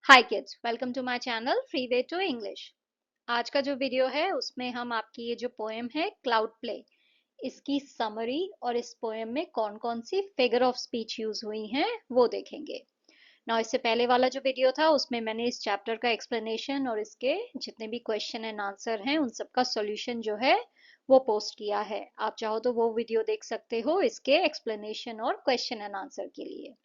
Hi kids, welcome to my channel free way to English. आज का जो video है उसमें हम आपकी ये जो पोएम है क्लाउड प्ले, इसकी समरी और इस पोएम में कौन कौन सी फिगर ऑफ स्पीच यूज हुई हैं वो देखेंगे ना। इससे पहले वाला जो वीडियो था उसमें मैंने इस चैप्टर का एक्सप्लेनेशन और इसके जितने भी क्वेश्चन एंड आंसर हैं उन सबका सॉल्यूशन जो है वो पोस्ट किया है। आप चाहो तो वो वीडियो देख सकते हो इसके एक्सप्लेनेशन और क्वेश्चन एंड आंसर के लिए।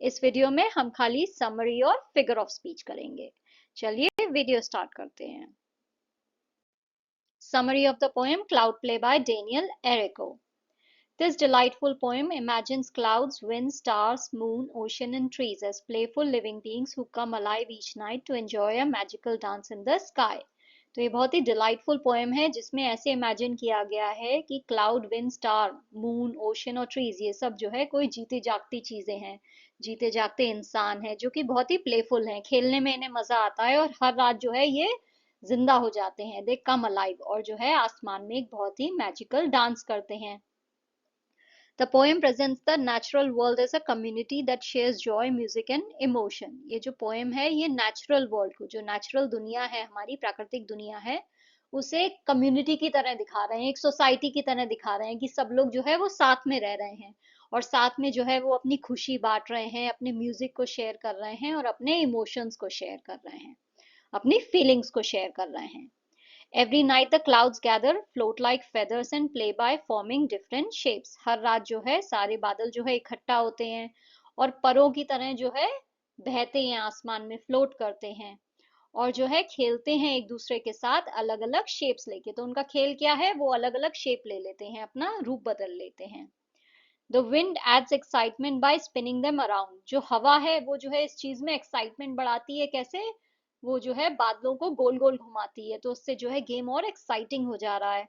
इस वीडियो में हम खाली समरी और फिगर ऑफ स्पीच करेंगे। चलिए वीडियो स्टार्ट करते हैं। Summary of the poem Cloud Play by Daniel Errico. This delightful poem imagines clouds, wind, stars, moon, ocean, and trees as playful living beings who come alive each night to enjoy a magical dance in the sky. तो ये बहुत ही delightful poem है जिसमें ऐसे imagine किया गया है कि cloud, wind, star, moon, ocean और ट्रीज ये सब जो है कोई जीती जागती चीजें हैं, जीते जागते इंसान हैं जो कि बहुत ही प्लेफुल हैं, खेलने में इन्हें मजा आता है और हर रात जो है ये जिंदा हो जाते हैं, दे कम अलाइव, और जो है आसमान में एक बहुत ही मैजिकल डांस करते हैं। The poem presents the natural world as a community that shares joy, music and emotion. ये जो पोएम है ये नेचुरल वर्ल्ड को, जो नेचुरल दुनिया है, हमारी प्राकृतिक दुनिया है, उसे एक कम्युनिटी की तरह दिखा रहे हैं, एक सोसाइटी की तरह दिखा रहे हैं कि सब लोग जो है वो साथ में रह रहे हैं और साथ में जो है वो अपनी खुशी बांट रहे हैं, अपने म्यूजिक को शेयर कर रहे हैं और अपने इमोशंस को शेयर कर रहे हैं, अपनी फीलिंग्स को शेयर कर रहे हैं। Every night the clouds gather, float like feathers and play by forming different shapes. हर रात जो है सारे बादल जो है इकट्ठा होते हैं और परों की तरह जो है बहते हैं, आसमान में फ्लोट करते हैं और जो है खेलते हैं एक दूसरे के साथ अलग अलग शेप्स लेके। तो उनका खेल क्या है, वो अलग अलग शेप ले लेते हैं, अपना रूप बदल लेते हैं। The wind adds excitement by spinning them around. जो हवा है वो जो है इस चीज में एक्साइटमेंट बढ़ाती है। कैसे? वो जो है बादलों को गोल गोल घुमाती है, तो उससे जो है गेम और एक्साइटिंग हो जा रहा है।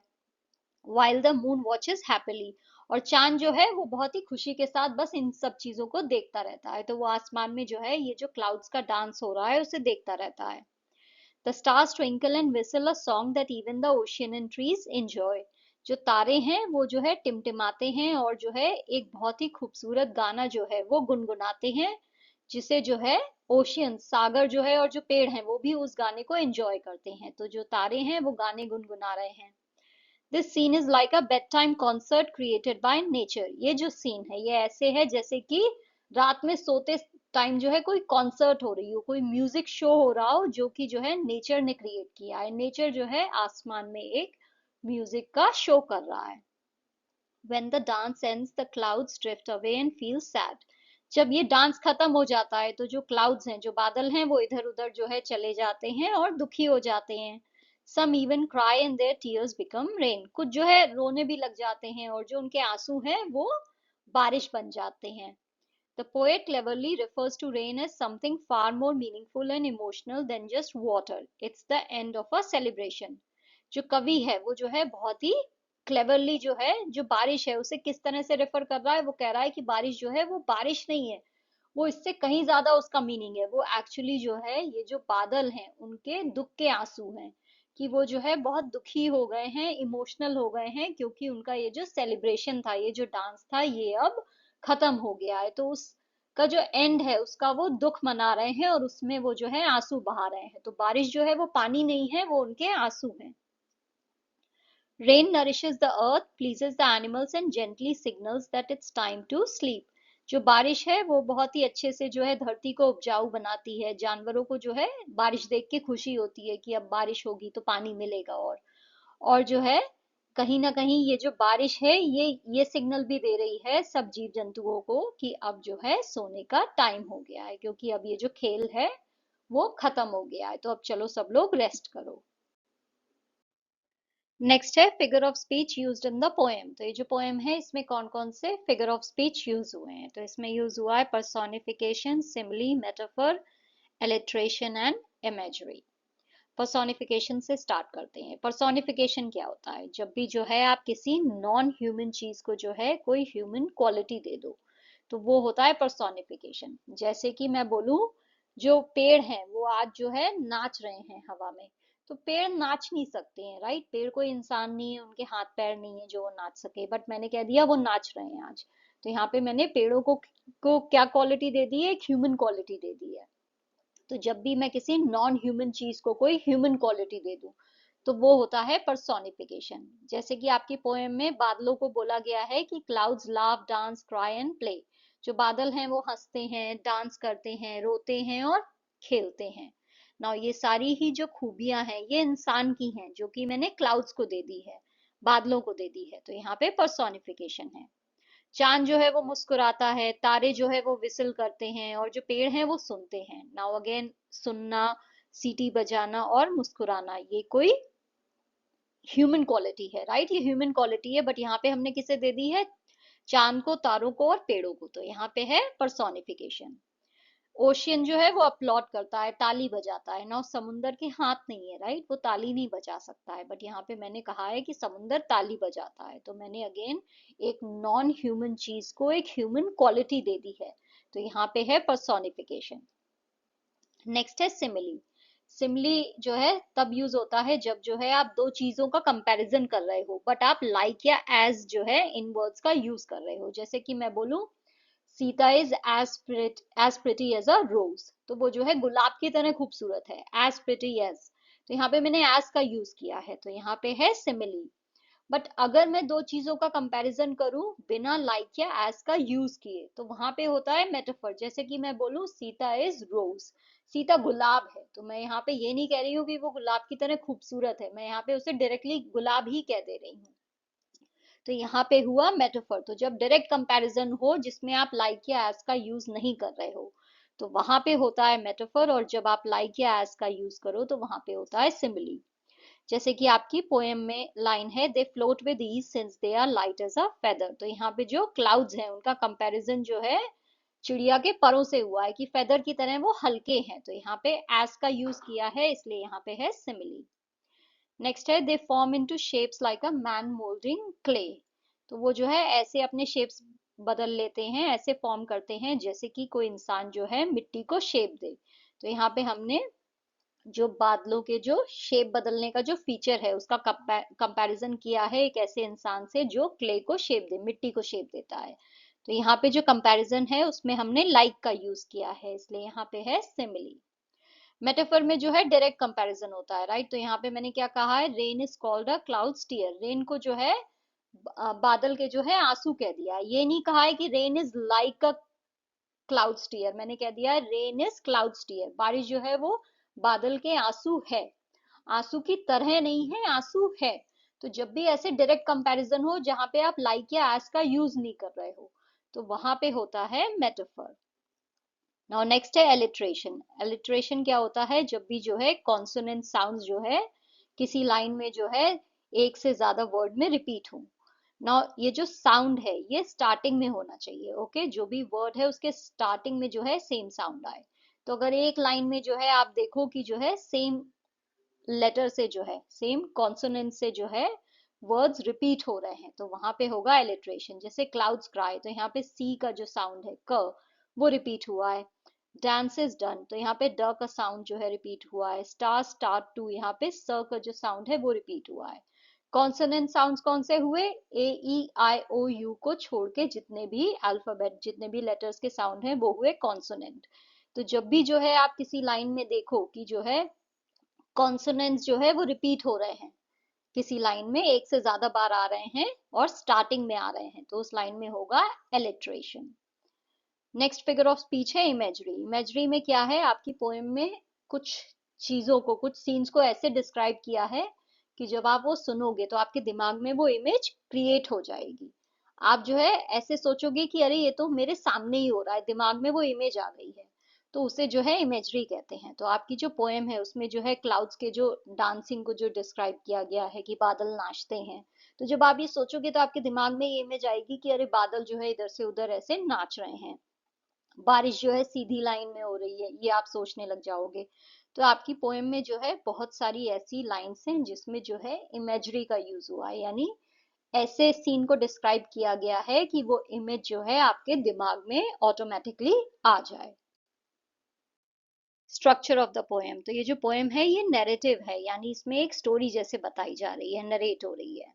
While the moon watches happily, और चांद जो है वो बहुत ही खुशी के साथ बस इन सब चीजों को देखता रहता है। तो वो आसमान में जो है ये जो क्लाउड्स का डांस हो रहा है उसे देखता रहता है। The stars twinkle and whistle a song that even the ocean and trees enjoy. जो तारे हैं वो जो है टिमटिमाते हैं और जो है एक बहुत ही खूबसूरत गाना जो है वो गुनगुनाते हैं, जिसे जो है ओशियन, सागर जो है और जो पेड़ हैं वो भी उस गाने को एंजॉय करते हैं। तो जो तारे हैं वो गाने गुनगुना रहे हैं। This scene is like a bed time concert created by nature. ये जो सीन है ये ऐसे है जैसे कि रात में सोते टाइम जो है कोई कॉन्सर्ट हो रही हो, कोई म्यूजिक शो हो रहा हो जो कि जो है नेचर ने क्रिएट किया है। नेचर जो है आसमान में एक म्यूजिक का शो कर रहा है। When the dance ends, the clouds drift away and feel sad. जब ये डांस खत्म हो जाता है तो जो क्लाउड्स हैं, जो बादल हैं, वो इधर उधर जो है चले जाते हैं और दुखी हो जाते हैं। Some even cry and their tears become rain. कुछ जो है रोने भी लग जाते हैं और जो उनके आंसू हैं वो बारिश बन जाते हैं। The poet cleverly refers to rain as something far more meaningful and emotional than just water. It's the end of a celebration. जो कवि है वो जो है बहुत ही क्लेवरली जो है जो बारिश है उसे किस तरह से रेफर कर रहा है, वो कह रहा है कि बारिश जो है वो बारिश नहीं है, वो इससे कहीं ज्यादा उसका मीनिंग है। वो एक्चुअली जो है ये जो बादल हैं उनके दुख के आंसू हैं, कि वो जो है बहुत दुखी हो गए हैं, इमोशनल हो गए हैं, क्योंकि उनका ये जो सेलिब्रेशन था, ये जो डांस था, ये अब खत्म हो गया है। तो उसका जो एंड है उसका वो दुख मना रहे हैं और उसमें वो जो है आंसू बहा रहे हैं। तो बारिश जो है वो पानी नहीं है, वो उनके आंसू हैं। Rain nourishes the earth, pleases the animals and gently signals that it's time to sleep. जो बारिश है वो बहुत ही अच्छे से जो है धरती को उपजाऊ बनाती है। जानवरों को जो है बारिश देख के खुशी होती है कि अब बारिश होगी तो पानी मिलेगा। और जो है कहीं ना कहीं ये जो बारिश है ये सिग्नल भी दे रही है सब जीव जंतुओं को कि अब जो है सोने का टाइम हो गया है, क्योंकि अब ये जो खेल है वो खत्म हो गया है। तो अब चलो सब लोग रेस्ट करो। नेक्स्ट है figure of speech used in the poem. तो ये जो पोएम है इसमें कौन कौन से फिगर ऑफ स्पीच यूज हुए हैं। तो इसमें यूज हुआ है personification, simile, metaphor, alliteration and imagery. Personification से स्टार्ट करते हैं। पर्सोनिफिकेशन क्या होता है? जब भी जो है आप किसी नॉन ह्यूमन चीज को जो है कोई ह्यूमन क्वालिटी दे दो तो वो होता है पर्सोनिफिकेशन। जैसे कि मैं बोलूं जो पेड़ हैं वो आज जो है नाच रहे हैं हवा में, तो पेड़ नाच नहीं सकते हैं, राइट? पेड़ कोई इंसान नहीं है, उनके हाथ पैर नहीं है जो वो नाच सके, बट मैंने कह दिया वो नाच रहे हैं आज। तो यहाँ पे मैंने पेड़ों को क्या क्वालिटी दे दी है? एक ह्यूमन क्वालिटी दे दी है। तो जब भी मैं किसी नॉन ह्यूमन चीज को कोई ह्यूमन क्वालिटी दे दूं तो वो होता है पर्सोनिफिकेशन। जैसे कि आपकी पोएम में बादलों को बोला गया है कि क्लाउड्स लाव डांस क्राई एंड प्ले। जो बादल हैं वो हंसते हैं, डांस करते हैं, रोते हैं और खेलते हैं। ना ये सारी ही जो खूबियां हैं ये इंसान की हैं जो कि मैंने क्लाउड्स को दे दी है, बादलों को दे दी है। तो यहाँ पे पर्सोनिफिकेशन है। चांद जो है वो मुस्कुराता है, तारे जो है वो विसल करते हैं और जो पेड़ हैं वो सुनते हैं। नाउ अगेन, सुनना, सीटी बजाना और मुस्कुराना ये कोई ह्यूमन क्वालिटी है, राइट? ये ह्यूमन क्वालिटी है, बट यहाँ पे हमने किसे दे दी है? चांद को, तारों को और पेड़ों को। तो यहाँ पे है पर्सोनिफिकेशन। ओशियन जो है वो अपलॉड करता है, ताली बजाता है ना। समुंदर के हाथ नहीं है, राइट? वो ताली नहीं बजा सकता है, बट यहाँ पे मैंने कहा है कि समुंदर ताली बजाता है। तो मैंने अगेन एक नॉन ह्यूमन चीज को एक ह्यूमन क्वालिटी दे दी है। तो यहाँ पे है पर्सोनिफिकेशन। नेक्स्ट है सिमिली। सिमिली जो है तब यूज होता है जब जो है आप दो चीजों का कंपैरिजन कर रहे हो, बट आप लाइक या एज जो है इन वर्ड्स का यूज कर रहे हो। जैसे कि मैं बोलूं Sita is as pretty as a rose, तो वो जो है गुलाब की तरह खूबसूरत है, एज प्रिटी एज। तो यहाँ पे मैंने एज का यूज किया है, तो यहाँ पे है सिमिली। बट अगर मैं दो चीजों का कंपैरिजन करूं बिना लाइक या एज का यूज किए तो वहां पे होता है मेटाफर। जैसे कि मैं बोलूं सीता इज रोज, सीता गुलाब है, तो मैं यहाँ पे ये नहीं कह रही हूँ कि वो गुलाब की तरह खूबसूरत है, मैं यहाँ पे उसे डायरेक्टली गुलाब ही कह दे रही हूँ। तो यहाँ पे हुआ मेटाफर। तो जब डायरेक्ट कंपैरिजन हो जिसमें आप लाइक या एज का यूज नहीं कर रहे हो तो वहां पे होता है मेटाफर, और जब आप लाइक या एज का यूज करो तो वहां पे होता है सिमिली। जैसे कि आपकी पोएम में लाइन है, they float with ease since they are light as a feather. तो यहाँ पे जो क्लाउड्स हैं उनका कंपैरिजन जो है चिड़िया के परों से हुआ है कि फेदर की तरह वो हल्के हैं। तो यहाँ पे एज का यूज किया है, इसलिए यहाँ पे है सिमिली। नेक्स्ट है, they form into shapes like a man moulding clay. तो वो जो है ऐसे अपने शेप्स बदल लेते हैं, ऐसे फॉर्म करते हैं जैसे कि कोई इंसान जो है मिट्टी को शेप दे। तो यहाँ पे हमने जो बादलों के जो शेप बदलने का जो फीचर है उसका कंपैरिजन किया है एक ऐसे इंसान से जो क्ले को शेप दे, मिट्टी को शेप देता है। तो यहाँ पे जो कंपैरिजन है उसमें हमने लाइक का यूज किया है, इसलिए यहाँ पे है सिमिली। मेटाफर में जो है डायरेक्ट कंपैरिजन होता है, राइट? तो यहाँ पे मैंने क्या कहा है, rain is called a clouds tear. Rain को जो है बादल के जो है आंसू कह दिया, ये नहीं कहा है कि rain is like a clouds tear. मैंने कह दिया है रेन इज क्लाउड्स टीयर। बारिश जो है वो बादल के आंसू है, आंसू की तरह नहीं है, आंसू है। तो जब भी ऐसे डायरेक्ट कंपैरिजन हो जहां पे आप लाइक या एज का यूज नहीं कर रहे हो तो वहां पे होता है मेटाफर। नाउ नेक्स्ट है एलिट्रेशन। एलिट्रेशन क्या होता है? जब भी जो है कॉन्सोनेंट साउंड्स जो है किसी लाइन में जो है एक से ज्यादा वर्ड में रिपीट हो। नाउ ये जो साउंड है ये स्टार्टिंग में होना चाहिए, ओके? जो भी वर्ड है उसके स्टार्टिंग में जो है सेम साउंड आए। तो अगर एक लाइन में जो है आप देखो कि जो है सेम लेटर से जो है सेम कॉन्सोनेंट से जो है वर्ड्स रिपीट हो रहे हैं तो वहां पे होगा एलिट्रेशन। जैसे क्लाउड्स क्राई, तो यहाँ पे सी का जो साउंड है क वो रिपीट हुआ है। डांस इज डन, तो यहाँ पे ड का साउंड जो है रिपीट हुआ है। स्टार स्टार्ट टू, यहाँ पे स का जो साउंड है वो रिपीट हुआ है। कॉन्सोनेंट साउंड्स कौन से हुए? ए ई आई ओ यू को छोड़ के जितने भी अल्फाबेट, जितने भी लेटर्स के साउंड हैं वो हुए कॉन्सोनेंट। तो जब भी जो है आप किसी लाइन में देखो कि जो है कॉन्सोनेंट्स जो है वो रिपीट हो रहे हैं, किसी लाइन में एक से ज्यादा बार आ रहे हैं और स्टार्टिंग में आ रहे हैं, तो उस लाइन में होगा alliteration. Next figure of speech है इमेजरी। इमेजरी में क्या है? आपकी पोएम में कुछ चीजों को, कुछ सीन्स को ऐसे डिस्क्राइब किया है कि जब आप वो सुनोगे तो आपके दिमाग में वो इमेज क्रिएट हो जाएगी। आप जो है ऐसे सोचोगे कि अरे ये तो मेरे सामने ही हो रहा है, दिमाग में वो इमेज आ गई है, तो उसे जो है इमेजरी कहते हैं। तो आपकी जो पोएम है उसमें जो है क्लाउड्स के जो डांसिंग को जो डिस्क्राइब किया गया है कि बादल नाचते हैं, तो जब आप ये सोचोगे तो आपके दिमाग में ये इमेज आएगी कि अरे बादल जो है इधर से उधर ऐसे नाच रहे हैं, बारिश जो है सीधी लाइन में हो रही है, ये आप सोचने लग जाओगे। तो आपकी पोएम में जो है बहुत सारी ऐसी लाइंस हैं जिसमें जो है इमेजरी का यूज हुआ है, यानी ऐसे सीन को डिस्क्राइब किया गया है कि वो इमेज जो है आपके दिमाग में ऑटोमेटिकली आ जाए। स्ट्रक्चर ऑफ द पोएम, तो ये जो पोएम है ये नैरेटिव है, यानी इसमें एक स्टोरी जैसे बताई जा रही है, नरेट हो रही है।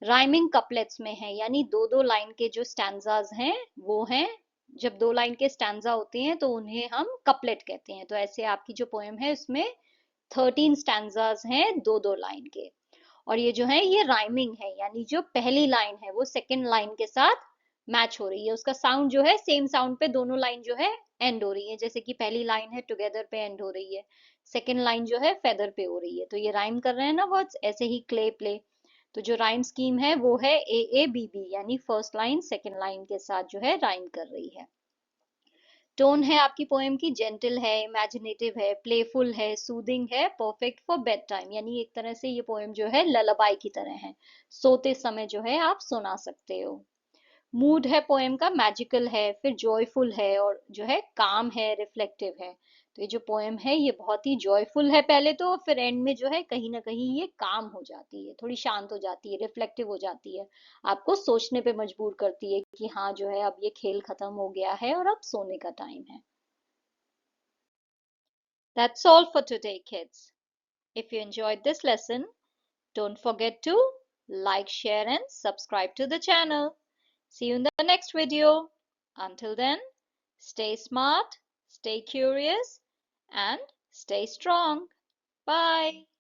राइमिंग कपलेट्स में है, यानी दो दो लाइन के जो स्टैंजाज हैं वो हैं जब 2 लाइन के स्टैंजा होते हैं तो उन्हें हम कपलेट कहते हैं। तो ऐसे आपकी जो पोएम है उसमें 13 स्टैंजाज हैं 2-2 लाइन के। और ये जो है ये राइमिंग है, यानी जो पहली लाइन है वो सेकेंड लाइन के साथ मैच हो रही है, उसका साउंड जो है सेम साउंड पे दोनों लाइन जो है एंड हो रही है। जैसे कि पहली लाइन है टुगेदर पे एंड हो रही है, सेकेंड लाइन जो है फेदर पे हो रही है, तो ये राइम कर रहे हैं ना वर्ड्स। ऐसे ही क्ले प्ले, तो जो राइम स्कीम है वो है ए बी बी, यानी फर्स्ट लाइन सेकेंड लाइन के साथ जो है राइम कर रही है। टोन है आपकी पोएम की जेंटल है, इमेजिनेटिव है, प्लेफुल है, सूदिंग है, परफेक्ट फॉर बेड टाइम, यानी एक तरह से ये पोएम जो है ललाबाई की तरह है, सोते समय जो है आप सुना सकते हो। मूड है पोएम का मैजिकल है, फिर जॉयफुल है, और जो है काम है, रिफ्लेक्टिव है। तो ये जो पोएम है ये बहुत ही जॉयफुल है पहले तो, फिर एंड में जो है कहीं ना कहीं ये काम हो जाती है, थोड़ी शांत हो जाती है, रिफ्लेक्टिव हो जाती है, आपको सोचने पे मजबूर करती है कि हाँ जो है अब ये खेल खत्म हो गया है और अब सोने का टाइम है। That's all for today, kids. If you enjoyed this lesson, don't forget to like, share, and subscribe to the channel. See you in the next video. Until then, stay smart, stay curious, and stay strong. Bye.